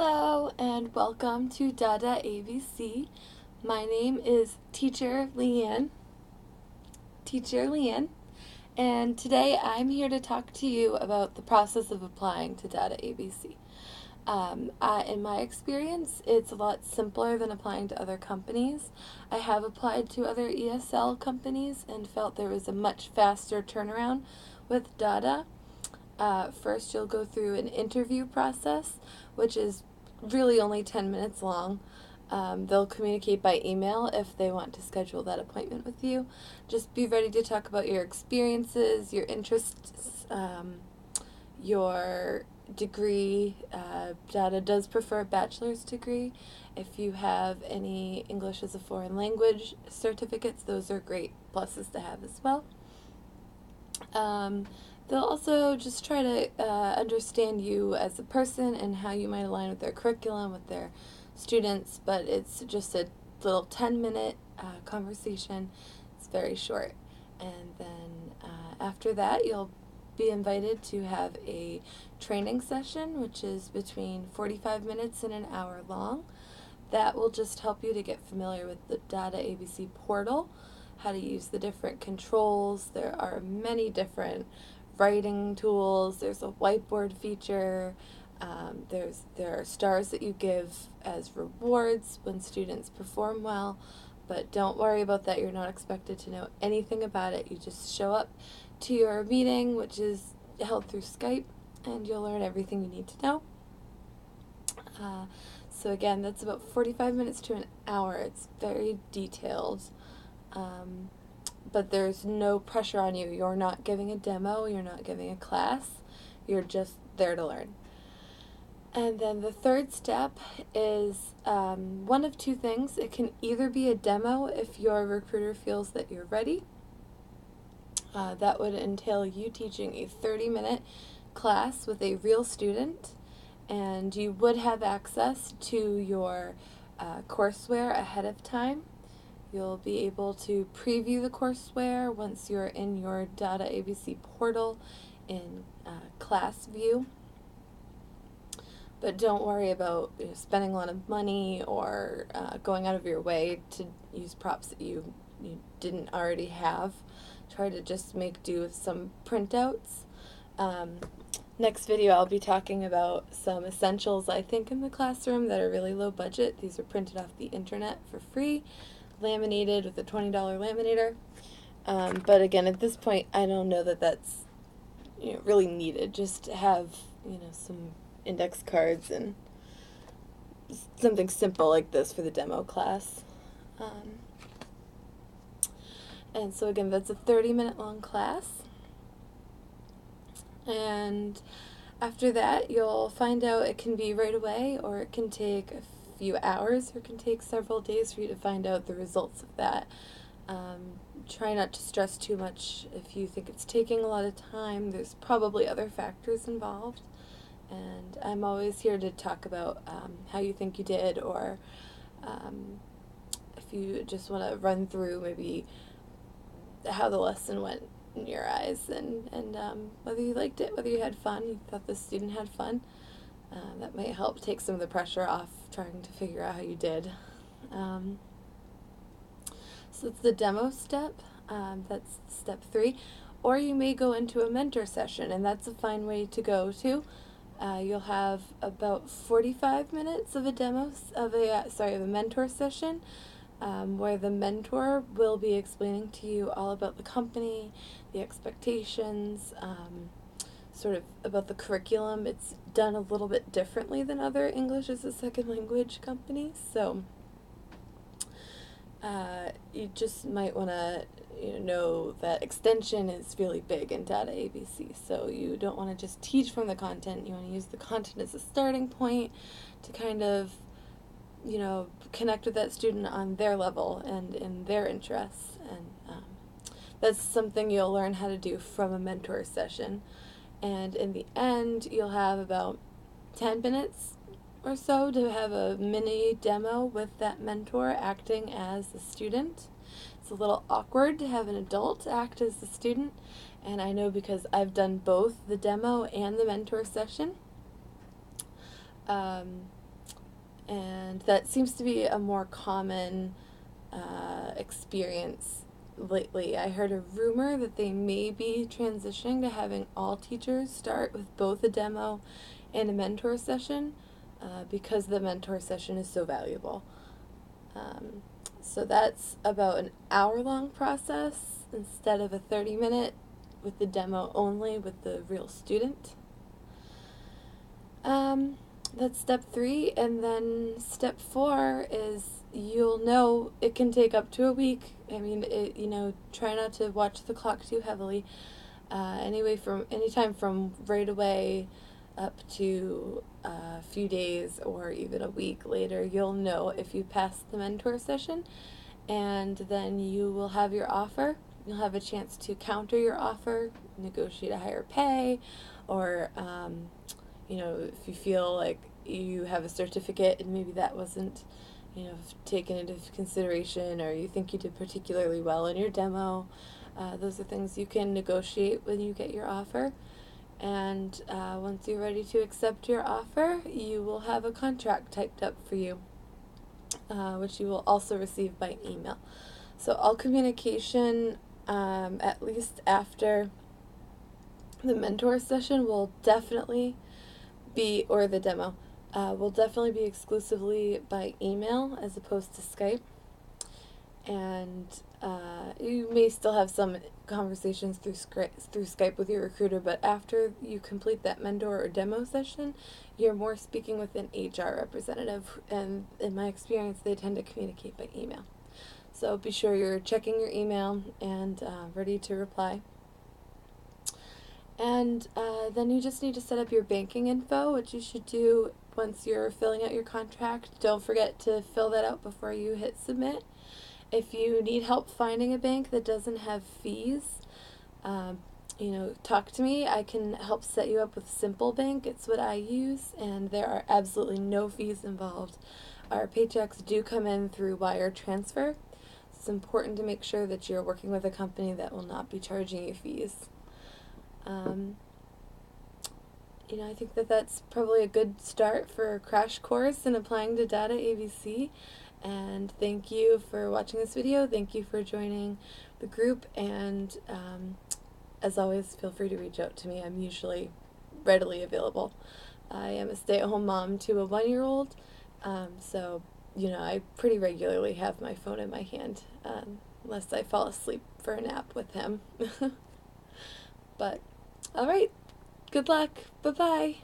Hello and welcome to DaDaABC. My name is Teacher Leanne, and today I'm here to talk to you about the process of applying to DaDaABC. In my experience, it's a lot simpler than applying to other companies. I have applied to other ESL companies and felt there was a much faster turnaround with Dada. First, you'll go through an interview process, which is really only 10 minutes long. They'll communicate by email if they want to schedule that appointment with you. Just be ready to talk about your experiences, your interests, your degree. Dada does prefer a bachelor's degree. If you have any English as a foreign language certificates, those are great pluses to have as well. They'll also just try to understand you as a person and how you might align with their curriculum, with their students, but it's just a little 10-minute conversation. It's very short. And then after that, you'll be invited to have a training session, which is between 45 minutes and an hour long. That will just help you to get familiar with the DaDaABC portal, how to use the different controls. There are many different writing tools. There's a whiteboard feature. There are stars that you give as rewards when students perform well, but don't worry about that. You're not expected to know anything about it. You just show up to your meeting, which is held through Skype, and you'll learn everything you need to know. So again, that's about 45 minutes to an hour. It's very detailed. But there's no pressure on you. You're not giving a demo, you're not giving a class, you're just there to learn. And then the third step is one of two things. It can either be a demo if your recruiter feels that you're ready. That would entail you teaching a 30-minute class with a real student, and you would have access to your courseware ahead of time. You'll be able to preview the courseware once you're in your DaDaABC portal in class view. But don't worry about spending a lot of money or going out of your way to use props that you didn't already have. Try to just make do with some printouts. Next video I'll be talking about some essentials I think in the classroom that are really low budget. These are printed off the internet for free, laminated with a $20 laminator. But again, at this point, I don't know that that's really needed. Just to have some index cards and something simple like this for the demo class. And so again, that's a 30-minute long class. And after that, you'll find out it can be right away, or it can take a few hours, or it can take several days for you to find out the results of that. Try not to stress too much if you think it's taking a lot of time. There's probably other factors involved, and I'm always here to talk about how you think you did, or if you just want to run through maybe how the lesson went in your eyes, and whether you liked it, whether you had fun, you thought the student had fun. That might help take some of the pressure off trying to figure out how you did. So it's the demo step. That's step 3. Or you may go into a mentor session, and that's a fine way to go too. You'll have about 45 minutes of a mentor session, where the mentor will be explaining to you all about the company, the expectations, sort of about the curriculum. It's done a little bit differently than other English as a second language companies, so you just might want to know that extension is really big in DaDaABC, so you don't want to just teach from the content. You want to use the content as a starting point to kind of connect with that student on their level and in their interests, and that's something you'll learn how to do from a mentor session. And in the end, you'll have about 10 minutes or so to have a mini demo with that mentor acting as the student. It's a little awkward to have an adult act as the student, and I know because I've done both the demo and the mentor session. And that seems to be a more common experience lately. I heard a rumor that they may be transitioning to having all teachers start with both a demo and a mentor session because the mentor session is so valuable. So that's about an hour-long process instead of a 30-minute with the demo only with the real student. That's step 3, and then step 4 is you'll know it can take up to a week. I mean, try not to watch the clock too heavily. Anytime from right away up to a few days or even a week later, you'll know if you passed the mentor session, and then you will have your offer. You'll have a chance to counter your offer, negotiate a higher pay, or if you feel like you have a certificate and maybe that wasn't, taken into consideration, or you think you did particularly well in your demo, those are things you can negotiate when you get your offer. And once you're ready to accept your offer, you will have a contract typed up for you, which you will also receive by email. So all communication, at least after the mentor session, will definitely be, or the demo, will definitely be exclusively by email as opposed to Skype. And you may still have some conversations through Skype with your recruiter, but after you complete that mentor or demo session, you're more speaking with an HR representative, and in my experience, they tend to communicate by email. So be sure you're checking your email and ready to reply. And then you just need to set up your banking info, which you should do once you're filling out your contract. Don't forget to fill that out before you hit submit. If you need help finding a bank that doesn't have fees, talk to me. I can help set you up with Simple Bank. It's what I use, and there are absolutely no fees involved. Our paychecks do come in through wire transfer. It's important to make sure that you're working with a company that will not be charging you fees. I think that's probably a good start for a crash course in applying to DaDaABC. And thank you for watching this video. Thank you for joining the group. And as always, feel free to reach out to me. I'm usually readily available. I am a stay-at-home mom to a 1-year-old. So I pretty regularly have my phone in my hand, unless I fall asleep for a nap with him. But, all right. Good luck. Bye-bye.